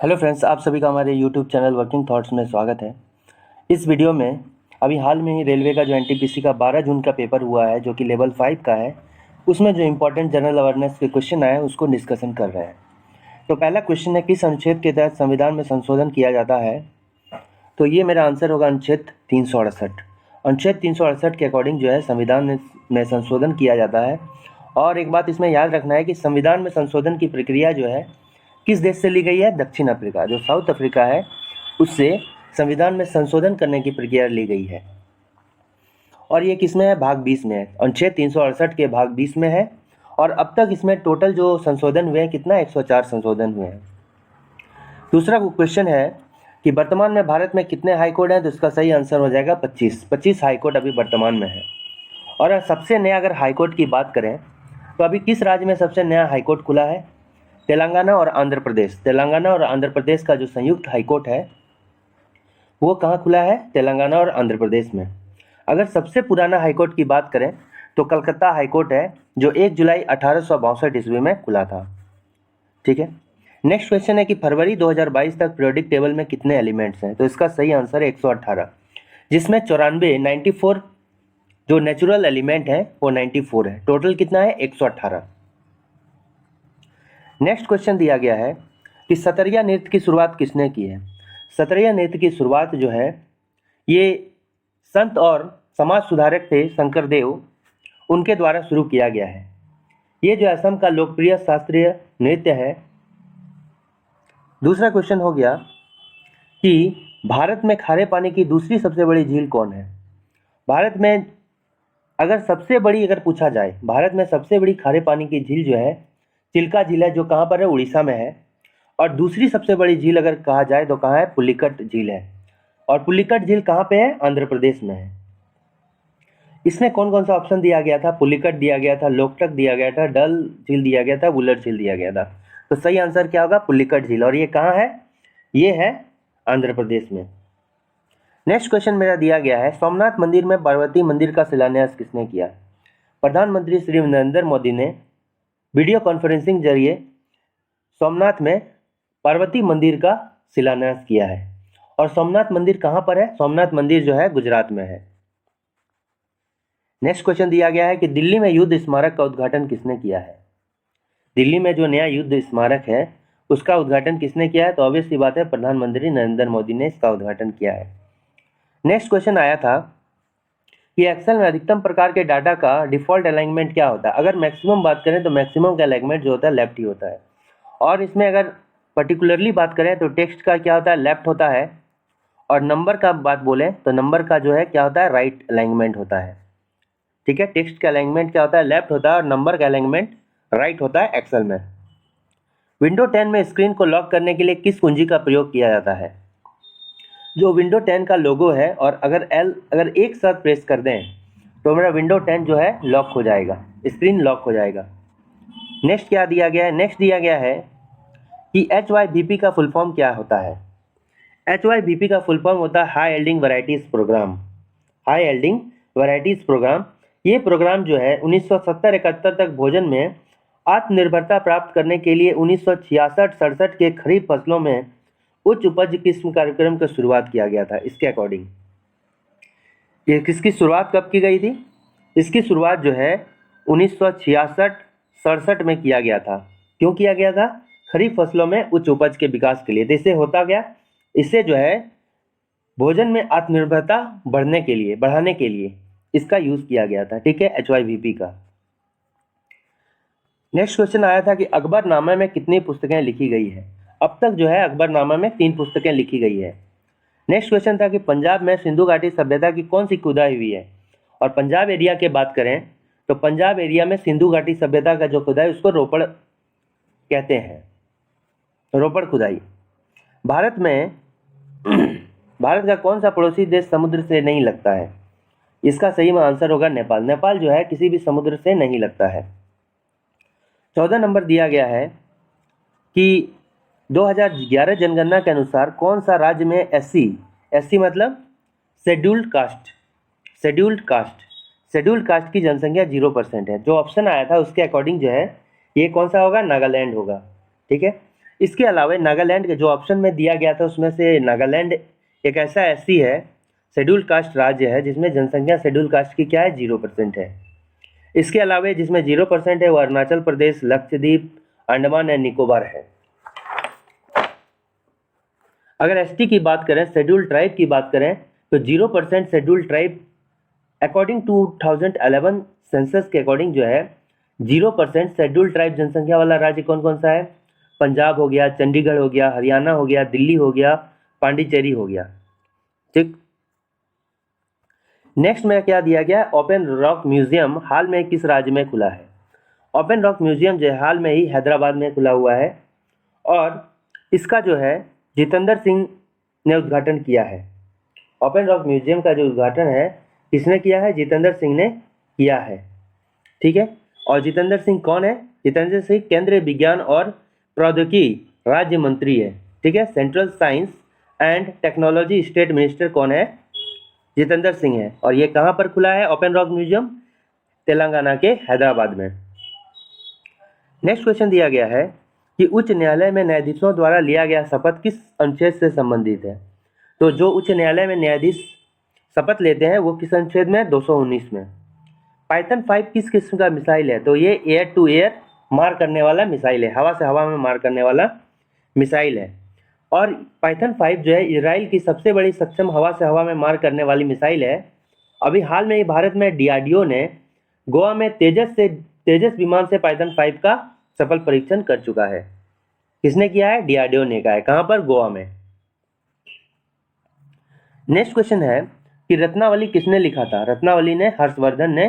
Hello friends, आप सभी का हमारे यूट्यूब चैनल वर्किंग थॉट्स में स्वागत है। इस वीडियो में अभी हाल में ही रेलवे का जो एनटीपीसी का 12 जून का पेपर हुआ है, जो कि लेवल 5 का है, उसमें जो इम्पोर्टेंट जनरल अवेयरनेस के क्वेश्चन आए हैं उसको डिस्कशन कर रहे हैं। तो पहला क्वेश्चन है, किस अनुच्छेद के तहत संविधान में संशोधन किया जाता है? तो ये मेरा आंसर होगा अनुच्छेद 368। अनुच्छेद 368 के अकॉर्डिंग जो है संविधान में संशोधन किया जाता है। और एक बात इसमें याद रखना है कि संविधान में संशोधन की प्रक्रिया जो है किस देश से ली गई है? दक्षिण अफ्रीका, जो साउथ अफ्रीका है, उससे संविधान में संशोधन करने की प्रक्रिया ली गई है। और ये किस में है? भाग 20 में है। अनुच्छेद 368 के भाग 20 में है। और अब तक इसमें टोटल जो संशोधन हुए हैं कितना? 104 संशोधन हुए हैं। दूसरा क्वेश्चन है कि वर्तमान में भारत में कितने हाई कोर्ट हैं? तो इसका सही आंसर हो जाएगा 25 हाई कोर्ट अभी वर्तमान में है। और सबसे नया अगर हाई कोर्ट की बात करें तो अभी किस राज्य में सबसे नया हाई कोर्ट खुला है? तेलंगाना और आंध्र प्रदेश। तेलंगाना और आंध्र प्रदेश का जो संयुक्त हाईकोर्ट है वो कहाँ खुला है? तेलंगाना और आंध्र प्रदेश में। अगर सबसे पुराना हाईकोर्ट की बात करें तो कलकत्ता हाईकोर्ट है, जो 1 जुलाई 1862 ईस्वी में खुला था। ठीक है। नेक्स्ट क्वेश्चन है कि फरवरी 2022 तक पीरियोडिक टेबल में कितने एलिमेंट्स हैं? तो इसका सही आंसर है 118, जिसमें 94 जो नेचुरल एलिमेंट है वो 94 है। टोटल कितना है? 118। नेक्स्ट क्वेश्चन दिया गया है कि सतरिया नृत्य की शुरुआत किसने की है? सतरिया नृत्य की शुरुआत जो है ये संत और समाज सुधारक थे शंकरदेव, उनके द्वारा शुरू किया गया है। ये जो असम का लोकप्रिय शास्त्रीय नृत्य है। दूसरा क्वेश्चन हो गया कि भारत में खारे पानी की दूसरी सबसे बड़ी झील कौन है? भारत में अगर पूछा जाए, भारत में सबसे बड़ी खारे पानी की झील जो है चिल्का झील है, जो कहाँ पर है? उड़ीसा में है। और दूसरी सबसे बड़ी झील अगर कहा जाए तो कहाँ है? पुलिकट झील है। और पुलिकट झील कहाँ पे है? आंध्र प्रदेश में है। इसमें कौन कौन सा ऑप्शन दिया गया था? पुलिकट दिया गया था, लोकटक दिया गया था, डल झील दिया गया था, वुलर झील दिया गया था। तो सही आंसर क्या होगा? पुलिकट झील। और ये कहाँ है? ये है आंध्र प्रदेश में। नेक्स्ट क्वेश्चन मेरा दिया गया है, सोमनाथ मंदिर में पार्वती मंदिर का शिलान्यास किसने किया? प्रधानमंत्री श्री नरेंद्र मोदी ने वीडियो कॉन्फ्रेंसिंग जरिए सोमनाथ में पार्वती मंदिर का शिलान्यास किया है। और सोमनाथ मंदिर कहाँ पर है? सोमनाथ मंदिर जो है गुजरात में है। नेक्स्ट क्वेश्चन दिया गया है कि दिल्ली में युद्ध स्मारक का उद्घाटन किसने किया है? दिल्ली में जो नया युद्ध स्मारक है उसका उद्घाटन किसने किया है? तो ऑब्वियस सी बात है, प्रधानमंत्री नरेंद्र मोदी ने इसका उद्घाटन किया है। नेक्स्ट क्वेश्चन आया था कि एक्सेल में अधिकतम प्रकार के डाटा का डिफॉल्ट अलाइनमेंट क्या होता है? अगर मैक्सिमम बात करें तो मैक्सिमम का अलाइनमेंट जो होता है लेफ्ट ही होता है। और इसमें अगर पर्टिकुलरली बात करें तो टेक्स्ट का क्या होता है? लेफ्ट होता है। और नंबर का बात बोलें तो नंबर का जो है क्या होता है? राइट अलाइनमेंट होता है। ठीक है, टेक्स्ट का अलाइनमेंट क्या होता है? लेफ्ट होता है। और नंबर का अलाइनमेंट राइट होता है एक्सेल में। विंडो 10 में स्क्रीन को लॉक करने के लिए किस कुंजी का प्रयोग किया जाता है? जो विंडो 10 का लोगो है और अगर एक साथ प्रेस कर दें तो मेरा विंडो 10 जो है लॉक हो जाएगा, स्क्रीन लॉक हो जाएगा। नेक्स्ट क्या दिया गया है? नेक्स्ट दिया गया है कि HYVP का फुल फॉर्म क्या होता है? HYVP का फुल फॉर्म होता है high yielding varieties programme. High yielding varieties programme. ये प्रोग्राम जो है 1970-71 तक भोजन में आत्मनिर्भरता प्राप्त करने के लिए 1966-67 के खरीफ फसलों में उच्च उपज किस्म कार्यक्रम की शुरुआत किया गया था। इसके अकॉर्डिंग ये किसकी शुरुआत कब की गई थी? इसकी शुरुआत जो है 1966-67 में किया गया था। क्यों किया गया था? खरीफ फसलों में उच्च उपज के विकास के लिए। तो इससे होता क्या? इससे जो है भोजन में आत्मनिर्भरता बढ़ाने के लिए इसका यूज किया गया था। ठीक है, HYVP का। नेक्स्ट क्वेश्चन आया था कि अकबरनामा में कितनी पुस्तकें लिखी गई है? अब तक जो है अकबरनामा में 3 पुस्तकें लिखी गई है। नेक्स्ट क्वेश्चन था कि पंजाब में सिंधु घाटी सभ्यता की कौन सी खुदाई हुई है? और पंजाब एरिया की बात करें तो पंजाब एरिया में सिंधु घाटी सभ्यता का जो खुदाई उसको रोपड़ कहते हैं, रोपड़ खुदाई। भारत में भारत का कौन सा पड़ोसी देश समुद्र से नहीं लगता है? इसका सही में आंसर होगा नेपाल। नेपाल जो है किसी भी समुद्र से नहीं लगता है। 14 नंबर दिया गया है कि 2011 जनगणना के अनुसार कौन सा राज्य में एससी मतलब शेड्यूल्ड कास्ट की जनसंख्या 0% है। जो ऑप्शन आया था उसके अकॉर्डिंग जो है ये कौन सा होगा? नागालैंड होगा। ठीक है, इसके अलावा नागालैंड के जो ऑप्शन में दिया गया था उसमें से नागालैंड एक ऐसा एससी है, शेड्यूल कास्ट राज्य है, जिसमें जनसंख्या शेड्यूल कास्ट की क्या है 0% है। इसके अलावा जिसमें 0% है वो अरुणाचल प्रदेश, लक्षद्वीप, अंडमान एंड निकोबार है। अगर एसटी की बात करें, शेड्यूल ट्राइब की बात करें, तो 0% schedule tribe according to 2011 census के अकॉर्डिंग जो है 0% शेड्यूल ट्राइब जनसंख्या वाला राज्य कौन कौन सा है? पंजाब हो गया, चंडीगढ़ हो गया, हरियाणा हो गया, दिल्ली हो गया, पांडिचेरी हो गया। ठीक, नेक्स्ट में क्या दिया गया? ओपन रॉक म्यूजियम हाल में किस राज्य में खुला है? ओपन रॉक म्यूजियम जो है हाल में ही हैदराबाद में खुला हुआ है और इसका जो है जितेंद्र सिंह ने उद्घाटन किया है। ओपन रॉक म्यूजियम का जो उद्घाटन है किसने किया है? जितेंद्र सिंह ने किया है। ठीक है, और जितेंद्र सिंह कौन है? जितेंद्र सिंह केंद्रीय विज्ञान और प्रौद्योगिकी राज्य मंत्री है। ठीक है, central science and technology state minister कौन है? जितेंद्र सिंह है। और ये कहाँ पर खुला है ओपन रॉक म्यूजियम? तेलंगाना के हैदराबाद में। नेक्स्ट क्वेश्चन दिया गया है कि उच्च न्यायालय में न्यायाधीशों द्वारा लिया गया शपथ किस अनुच्छेद से संबंधित है? तो जो उच्च न्यायालय में न्यायाधीश शपथ लेते हैं वो किस अनुच्छेद में? 219 में। पाइथन 5 किस किस्म का मिसाइल है? तो ये एयर टू एयर मार करने वाला मिसाइल है, हवा से हवा में मार करने वाला मिसाइल है। और पाइथन 5 जो है इजराइल की सबसे बड़ी सक्षम हवा से हवा में मार करने वाली मिसाइल है। अभी हाल में ही भारत में डीआरडीओ ने गोवा में तेजस विमान से पाइथन 5 का सफल परीक्षण कर चुका है। किसने किया है? डीआरडीओ ने किया है। कहाँ पर? गोवा में। नेक्स्ट क्वेश्चन है कि रत्नावली किसने लिखा था? रत्नावली ने हर्षवर्धन ने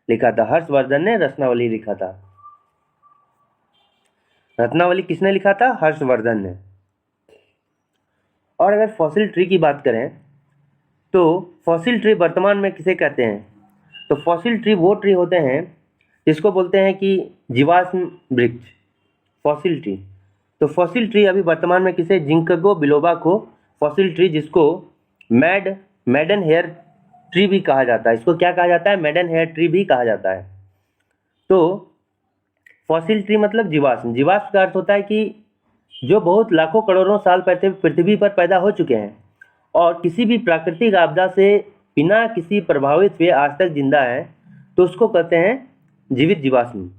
लिखा था। हर्षवर्धन ने रत्नावली लिखा था। रत्नावली किसने लिखा था? हर्षवर्धन ने। और अगर फॉसिल ट्री की बात करें तो फॉसिल ट्री वर्तमान में किसे कहते हैं? तो फॉसिल ट्री वो ट्री होते हैं जिसको बोलते हैं कि जीवाश्म वृक्ष, फॉसिल ट्री। तो फॉसिल ट्री अभी वर्तमान में किसे? जिंकगो बिलोबा को फॉसिल ट्री, जिसको मेडन हेयर ट्री भी कहा जाता है। इसको क्या कहा जाता है? मेडन हेयर ट्री भी कहा जाता है। तो फॉसिल ट्री मतलब जीवाश्म। जीवाश्म का अर्थ होता है कि जो बहुत लाखों करोड़ों साल पृथ्वी पर पैदा हो चुके हैं और किसी भी प्राकृतिक आपदा से बिना किसी प्रभावित हुए आज तक जिंदा है, तो उसको कहते हैं जीवित जीवाश्म।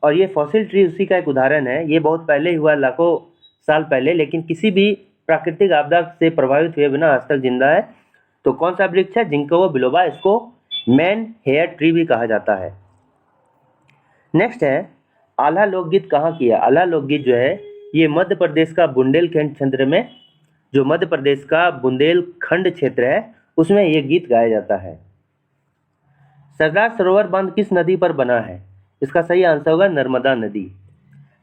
और ये फॉसिल ट्री उसी का एक उदाहरण है। ये बहुत पहले हुआ, लाखों साल पहले, लेकिन किसी भी प्राकृतिक आपदा से प्रभावित हुए बिना आज तक जिंदा है। तो कौन सा वृक्ष है? Ginkgo biloba. इसको मैन हेयर ट्री भी कहा जाता है। नेक्स्ट है आल्हा लोकगीत कहाँ की है? आल्हा लोकगीत जो है ये मध्य प्रदेश का बुंदेलखंड क्षेत्र में, जो मध्य प्रदेश का बुंदेलखंड क्षेत्र है उसमें ये गीत गाया जाता है। सरदार सरोवर बांध किस नदी पर बना है? इसका सही आंसर होगा नर्मदा नदी।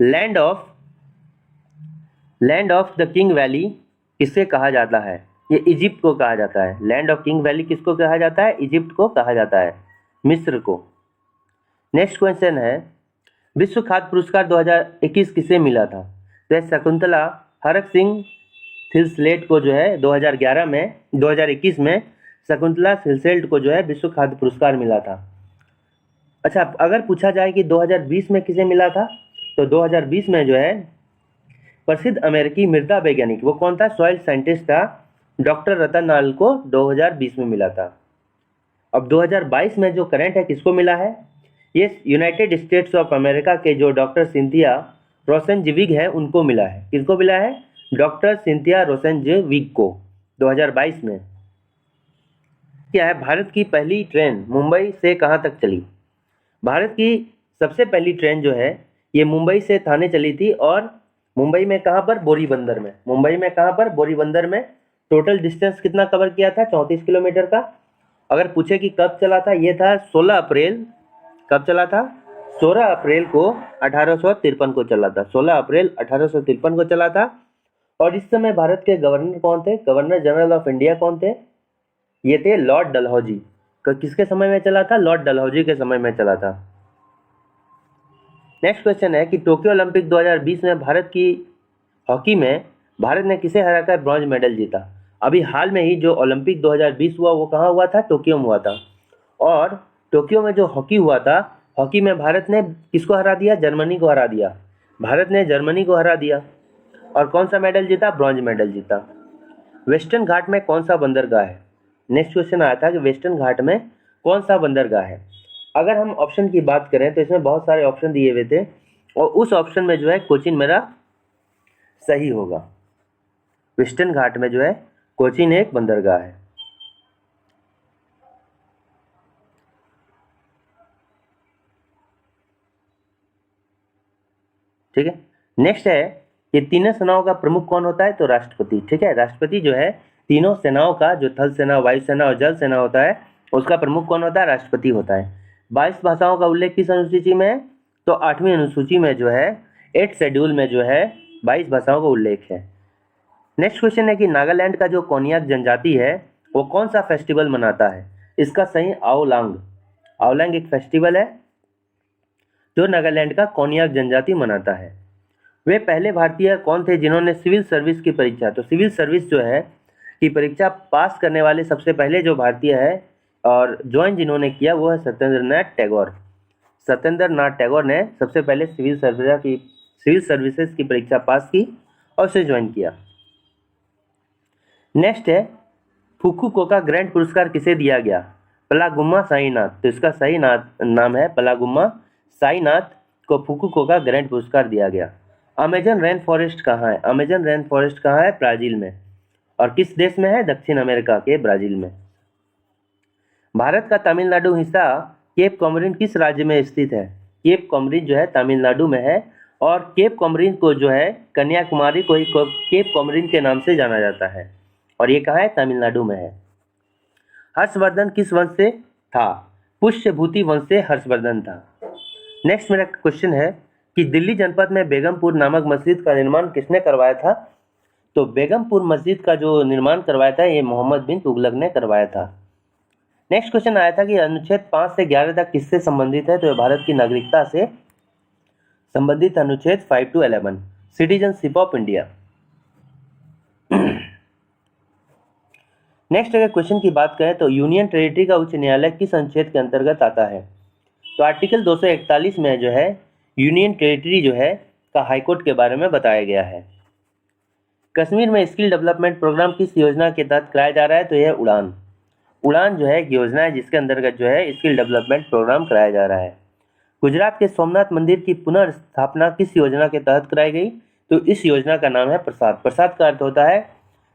Land of the king valley किससे कहा जाता है? ये इजिप्ट को कहा जाता है। लैंड ऑफ किंग वैली किसको कहा जाता है? इजिप्ट को कहा जाता है, मिस्र को। नेक्स्ट क्वेश्चन है विश्व खाद्य पुरस्कार 2021 किसे मिला था? तो शकुंतला हरक सिंह थिलसेल्ट को जो है 2021 में शकुंतला थिलसेल्ट को जो है विश्व खाद्य पुरस्कार मिला था। अच्छा, अगर पूछा जाए कि 2020 में किसे मिला था, तो 2020 में जो है प्रसिद्ध अमेरिकी मृदा वैज्ञानिक, वो कौन था? सॉइल साइंटिस्ट था, डॉक्टर रतन लाल को 2020 में मिला था। अब 2022 में जो करंट है किसको मिला है? ये यूनाइटेड स्टेट्स ऑफ अमेरिका के जो डॉक्टर सिंथिया रोसेनजेविग है उनको मिला है। किसको मिला है? डॉक्टर सिंथिया रोसेनजेविग को 2022 में। क्या है भारत की पहली ट्रेन मुंबई से कहाँ तक चली? भारत की सबसे पहली ट्रेन जो है ये मुंबई से थाने चली थी। और मुंबई में कहाँ पर? बोरीबंदर में। मुंबई में कहाँ पर? बोरीबंदर में। टोटल डिस्टेंस कितना कवर किया था? 34 किलोमीटर का। अगर पूछे कि कब चला था, ये था 16 अप्रैल। कब चला था? 16 अप्रैल को 1853 को चला था। 16 अप्रैल 1853 को चला था। और इस समय भारत के गवर्नर कौन थे? गवर्नर जनरल ऑफ इंडिया कौन थे? ये थे लॉर्ड डलहौजी। किसके समय में चला था? लॉर्ड डलहौजी के समय में चला था। नेक्स्ट क्वेश्चन है कि टोक्यो ओलंपिक 2020 में भारत की हॉकी में भारत ने किसे हराकर ब्रॉन्ज मेडल जीता? अभी हाल में ही जो ओलंपिक 2020 हुआ वो कहाँ हुआ था? टोक्यो में हुआ था। और टोक्यो में जो हॉकी हुआ था, हॉकी में भारत ने किसको हरा दिया? जर्मनी को हरा दिया। भारत ने जर्मनी को हरा दिया। और कौन सा मेडल जीता? ब्रॉन्ज मेडल जीता। वेस्टर्न घाट में कौन सा बंदरगाह है? नेक्स्ट क्वेश्चन आया था कि वेस्टर्न घाट में कौन सा बंदरगाह है। अगर हम ऑप्शन की बात करें तो इसमें बहुत सारे ऑप्शन दिए हुए थे और उस ऑप्शन में जो है कोचीन मेरा सही होगा। वेस्टर्न घाट में जो है कोचीन एक बंदरगाह है। ठीक है, नेक्स्ट है कि तीनों सेनाओं का प्रमुख कौन होता है? तो राष्ट्रपति। ठीक है, राष्ट्रपति जो है तीनों सेनाओं का, जो थल सेना, वायुसेना और जल सेना होता है, उसका प्रमुख कौन होता है? राष्ट्रपति होता है। 22 भाषाओं का उल्लेख किस अनुसूची में? तो 8वीं अनुसूची में जो है 8 शेड्यूल में जो है 22 भाषाओं का उल्लेख है। नेक्स्ट क्वेश्चन है कि नागालैंड का जो कोन्याक जनजाति है वो कौन सा फेस्टिवल मनाता है? इसका सही आओलांग। आओलांग एक फेस्टिवल है जो नागालैंड का कोन्याक जनजाति मनाता है। वे पहले भारतीय कौन थे जिन्होंने सिविल सर्विस की परीक्षा, तो सिविल सर्विस जो है की परीक्षा पास करने वाले सबसे पहले जो भारतीय है और ज्वाइन जिन्होंने किया वो है सत्येंद्र नाथ टैगोर। सत्येंद्र नाथ टैगोर ने सबसे पहले सिविल सर्विसेज की परीक्षा पास की और उसे ज्वाइन किया। नेक्स्ट है फुकुओका ग्रैंड पुरस्कार किसे दिया गया? पलागुम्मा साईनाथ। तो इसका सही नाम है पलागुम्मा साईनाथ को फुकुओका ग्रैंड पुरस्कार दिया गया। अमेजन रेन फॉरेस्ट कहाँ है? अमेजन रेन फॉरेस्ट कहाँ है? ब्राजील में। और किस देश में है? दक्षिण अमेरिका के ब्राजील में। भारत का तमिलनाडु हिस्सा केप कॉमोरिन किस राज्य में स्थित है? केप कॉमोरिन जो है तमिलनाडु में है और केप कॉमोरिन को जो है कन्याकुमारी को ही केप कॉमोरिन के नाम से जाना जाता है और ये कहाँ है? तमिलनाडु में है। हर्षवर्धन किस वंश से था? पुष्यभूति वंश से हर्षवर्धन था। नेक्स्ट मेरा क्वेश्चन है कि दिल्ली जनपद में बेगमपुर नामक मस्जिद का निर्माण किसने करवाया था? तो बेगमपुर मस्जिद का जो निर्माण करवाया था ये मोहम्मद बिन तुगलक ने करवाया था। नेक्स्ट क्वेश्चन आया था कि अनुच्छेद 5 से 11 तक किससे संबंधित है? तो ये भारत की नागरिकता से संबंधित अनुच्छेद 5 to 11, citizenship of India. Next अगर क्वेश्चन की बात करें तो यूनियन टेरिटरी का उच्च न्यायालय किस अनुच्छेद के अंतर्गत आता है? तो आर्टिकल 241 में जो है यूनियन टेरिटरी जो है का हाईकोर्ट के बारे में बताया गया है। कश्मीर में स्किल डेवलपमेंट प्रोग्राम किस योजना के तहत कराया जा रहा है? तो यह उड़ान। उड़ान जो है एक योजना है जिसके अंतर्गत जो है स्किल डेवलपमेंट प्रोग्राम कराया जा रहा है। गुजरात के सोमनाथ मंदिर की पुनर्स्थापना किस योजना के तहत कराई गई? तो इस योजना का नाम है प्रसाद। प्रसाद का अर्थ होता है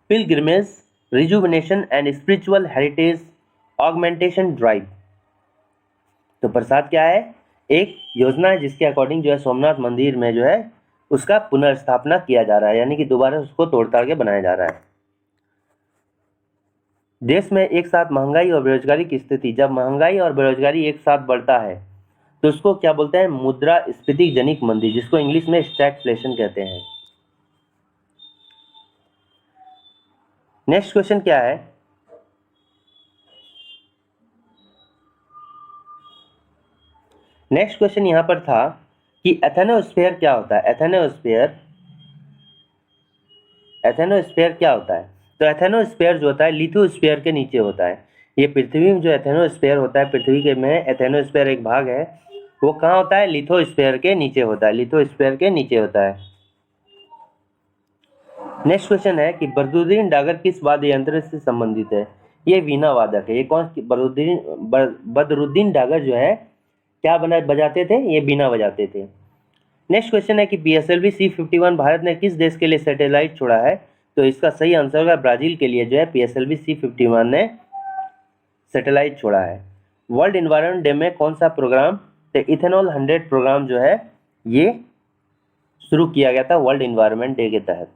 pilgrimage rejuvenation and spiritual heritage augmentation drive. तो प्रसाद क्या है? एक योजना है जिसके अकॉर्डिंग जो है सोमनाथ मंदिर में जो है उसका पुनर्स्थापना किया जा रहा है, यानी कि दोबारा उसको तोड़-ताड़ के बनाया जा रहा है। देश में एक साथ महंगाई और बेरोजगारी की स्थिति, जब महंगाई और बेरोजगारी एक साथ बढ़ता है तो उसको क्या बोलते हैं? मुद्रास्फीति जनित मंदी, जिसको इंग्लिश में स्टैगफ्लेशन कहते हैं। नेक्स्ट क्वेश्चन क्या है? नेक्स्ट क्वेश्चन यहां पर था कि एथेनोस्फीयर क्या होता है? एथेनोस्फीयर क्या होता है? तो एथेनोस्फीयर जो होता है लिथोस्फीयर के नीचे होता है। ये पृथ्वी में जो एथेनोस्फीयर होता है, पृथ्वी के में एथेनोस्फीयर एक भाग है, वो कहाँ होता है? लिथोस्फीयर के नीचे होता है। लिथोस्फीयर के नीचे होता है। नेक्स्ट क्वेश्चन है कि बदरुद्दीन डागर किस वाद्य यंत्र से संबंधित है? ये वीणा वादक है। ये कौन? बदरुद्दीन डागर जो है क्या बजाते थे? ये बीना बजाते थे। नेक्स्ट क्वेश्चन है कि PSLV C-51 भारत ने किस देश के लिए सैटेलाइट छोड़ा है? तो इसका सही आंसर होगा ब्राजील के लिए जो है PSLV C-51 ने सैटेलाइट छोड़ा है। वर्ल्ड एनवायरनमेंट डे में कौन सा प्रोग्राम? तो इथेनॉल 100 प्रोग्राम जो है ये शुरू किया गया था वर्ल्ड एनवायरनमेंट डे के तहत।